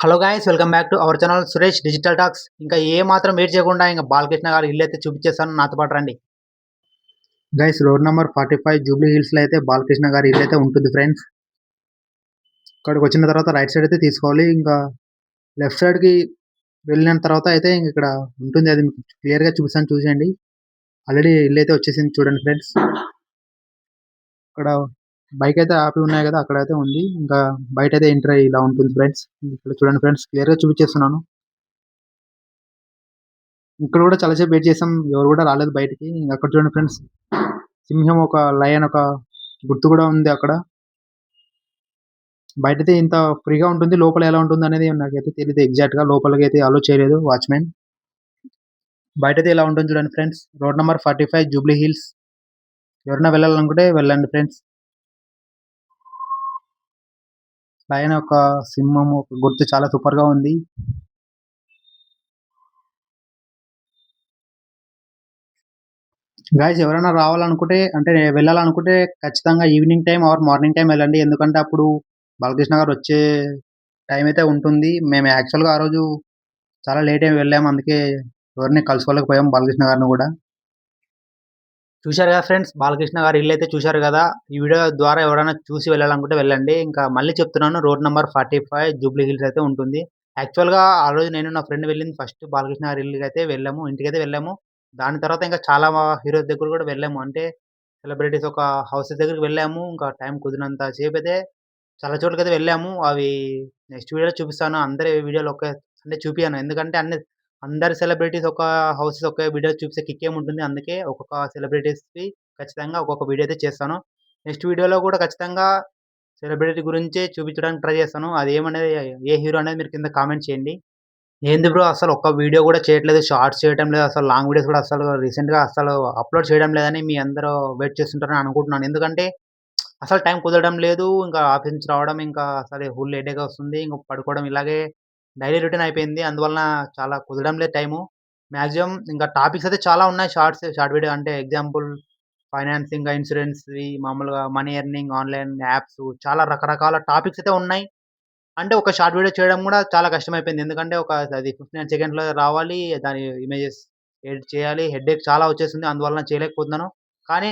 Hello guys welcome back to our channel Suresh digital talks. ఇంకా ఏ మాత్రం wait చేయకుండా ఇంకా బాలకృష్ణ గారు ఇల్లు అయితే చూపించేస్తాను, నాతో పాటు రండి. Guys road number 45 Jubilee hills లో అయితే బాలకృష్ణ గారి ఇల్లు అయితే ఉంటుంది ఫ్రెండ్స్. ఇక్కడికి వచ్చిన తర్వాత రైట్ సైడ్ అయితే తీసుకోవాలి. ఇంకా లెఫ్ట్ సైడ్ కి వెళ్ళిన తర్వాత అయితే ఇక్కడ ఉంటుంది, అది మీకు క్లియర్ గా చూపిస్తాను, చూసేయండి. ఆల్రెడీ ఇల్లు అయితే వచ్చేసింది చూడండి ఫ్రెండ్స్. ఇక్కడ బైక్ అయితే ఆపి ఉన్నాయి కదా, అక్కడ అయితే ఉంది. ఇంకా బయట అయితే ఎంటర్ ఇలా ఉంటుంది ఫ్రెండ్స్. ఇక్కడ చూడండి ఫ్రెండ్స్, క్లియర్ గా చూపించేస్తున్నాను. ఇక్కడ కూడా చాలాసేపు వెయిట్ చేసాం, ఎవరు కూడా రాలేదు బయటికి. అక్కడ చూడండి ఫ్రెండ్స్, సింహం, ఒక లయన్, ఒక గుర్తు కూడా ఉంది అక్కడ. బయట అయితే ఇంత ఫ్రీగా ఉంటుంది, లోపల ఎలా ఉంటుంది అనేది నాకైతే తెలియదు ఎగ్జాక్ట్ గా. లోపలికి అయితే అలో చేయలేదు వాచ్మెన్. బయట అయితే ఇలా ఉంటుంది చూడండి friends. Road number 45 Jubilee hills. ఎవరైనా వెళ్ళాలనుకుంటే వెళ్ళండి ఫ్రెండ్స్. లయన్, ఒక సింహం, ఒక గుర్తు చాలా సూపర్ గా ఉంది. గాయస్ ఎవరైనా రావాలనుకుంటే, అంటే వెళ్ళాలనుకుంటే ఖచ్చితంగా evening time or morning time వెళ్ళండి. ఎందుకంటే అప్పుడు బాలకృష్ణ గారు వచ్చే టైం అయితే ఉంటుంది. మేము యాక్చువల్గా ఆ రోజు చాలా లేట్ అయి వెళ్ళాము, అందుకే ఎవరిని కలుసుకోలేకపోయాం బాలకృష్ణ గారిని కూడా. చూశారు కదా ఫ్రెండ్స్, బాలకృష్ణ గారి ఇల్లు అయితే చూశారు కదా. ఈ వీడియో ద్వారా ఎవరైనా చూసి వెళ్ళాలనుకుంటే వెళ్ళండి. ఇంకా మళ్ళీ చెప్తున్నాను, రోడ్ నెంబర్ 45 జూబ్లీ హిల్స్ అయితే ఉంటుంది. యాక్చువల్గా ఆ రోజు నేను నా ఫ్రెండ్ వెళ్ళింది ఫస్ట్ బాలకృష్ణ గారి ఇల్లుకి అయితే వెళ్ళాము, ఇంటికైతే వెళ్ళాము. దాని తర్వాత ఇంకా చాలా హీరోస్ దగ్గర కూడా వెళ్ళాము. అంటే సెలబ్రిటీస్ ఒక హౌసెస్ దగ్గరికి వెళ్ళాము. ఇంకా టైం కుదిరినంత సేపు అయితే చాలా చోట్లకైతే వెళ్ళాము. అవి నెక్స్ట్ వీడియోలో చూపిస్తాను. అందరి వీడియోలు ఒకే అంటే చూపియను. ఎందుకంటే అందరి సెలబ్రిటీస్ ఒక హౌసెస్ ఒకే వీడియో చూపిస్తే కిక్ ఏముంటుంది. అందుకే ఒక్కొక్క సెలబ్రిటీస్‌కి ఖచ్చితంగా ఒక్కొక్క వీడియో అయితే చేస్తాను. నెక్స్ట్ వీడియోలో కూడా ఖచ్చితంగా సెలబ్రిటీ గురించే చూపించడానికి ట్రై చేస్తాను. అది ఏమనేది, ఏ హీరో అనేది మీరు కింద కామెంట్ చేయండి. ఏంది బ్రో అసలు ఒక్క వీడియో కూడా చేయట్లేదు, షార్ట్స్ చేయటం లేదు, అసలు లాంగ్ వీడియోస్ కూడా అసలు రీసెంట్‌గా అసలు అప్‌లోడ్ చేయడం లేదని మీ అందరూ వెయిట్ చేస్తుంటారని అనుకుంటున్నాను. ఎందుకంటే అసలు టైం కుదరడం లేదు. ఇంకా ఆఫీస్ నుంచి రావడం, ఇంకా అసలు ఫుల్ హెడేక్ వస్తుంది. ఇంక పడుకోవడం, ఇలాగే డైలీ రొటీన్ అయిపోయింది. అందువలన చాలా కుదరడం లేదు టైము. మాక్సిమం ఇంకా టాపిక్స్ అయితే చాలా ఉన్నాయి. షార్ట్ వీడియో అంటే ఎగ్జాంపుల్ ఫైనాన్స్, ఇంకా ఇన్సూరెన్స్‌వి, మామూలుగా మనీ ఎర్నింగ్, ఆన్‌లైన్ యాప్స్, చాలా రకరకాల టాపిక్స్ అయితే ఉన్నాయి. అంటే ఒక షార్ట్ వీడియో చేయడం గూడా చాలా కష్టమైపోయింది. ఎందుకంటే అది 59 సెకండ్స్‌లో రావాలి. దాని ఇమేజెస్ ఎడిట్ చేయాలి. హెడేక్ చాలా వచ్చేసింది. అందువలన చేయలేకపోతున్నాను. కానీ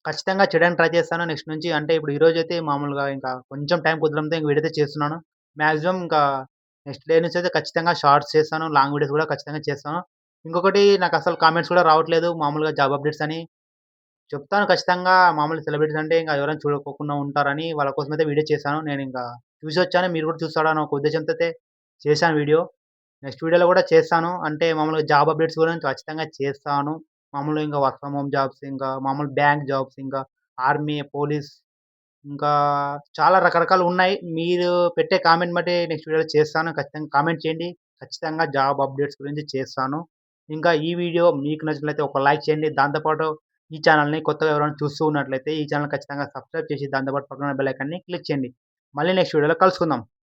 ఖచ్చితంగా చేయడానికి ట్రై చేస్తాను నెక్స్ట్ నుంచి. అంటే ఇప్పుడు ఈరోజైతే మామూలుగా ఇంకా కొంచెం టైం కుదరడంతో ఇంక వీడైతే చేస్తున్నాను. మాక్సిమం ఇంకా నెక్స్ట్ డే నుంచయితే ఖచ్చితంగా షార్ట్స్ చేస్తాను. లాంగ్ వీడియోస్ గూడా ఖచ్చితంగా చేస్తాను. ఇంకొకటి, నాకసలు కామెంట్స్ కూడా రావట్లేదు. మామూలుగా జాబ్ అప్డేట్స్ అని చెప్తాను ఖచ్చితంగా. మామూలు సెలబ్రిటీస్ అంటే ఇంక ఎవరైనా చూడకోకుండా ఉంటారని వాళ్ళ కోసమైతే వీడియో చేశాను. నేనింకా చూసొచ్చాను. మీరు కూడా చూస్తారని ఒక ఉద్దేశంతో అయితే చేశాను వీడియో. నెక్స్ట్ వీడియోలో కూడా చేస్తాను. అంటే మామూలుగా జాబ్ అప్డేట్స్ గురించి ఖచ్చితంగా చేస్తాను. మామూలుగా ఇంకా వర్క్ ఫ్రమ్ హోమ్ జాబ్స్, ఇంకా మామూలు బ్యాంక్ జాబ్స్, ఇంకా ఆర్మీ, పోలీస్, ఇంకా చాలా రకరకాలున్నాయి. మీరు పెట్టే కామెంట్ బట్టి నెక్స్ట్ వీడియోలో చేస్తాను. ఖచ్చితంగా కామెంట్ చేయండి. ఖచ్చితంగా జాబ్ అప్డేట్స్ గురించి చేస్తాను. ఇంకా ఈ వీడియో మీకు నచ్చినట్లయితే ఒక లైక్ చేయండి. దాంతో పాటు ఈ ఛానెల్‌ని కొత్తగా ఎవరైనా చూస్తూ ఉన్నట్లయితే ఈ ఛానెల్ ఖచ్చితంగా సబ్స్క్రైబ్ చేసి దాంతో పాటు పక్కన ఉన్న బెల్ ఐకాన్‌ని క్లిక్ చేయండి. మళ్ళీ నెక్స్ట్ వీడియోలో కలుసుకుందాం.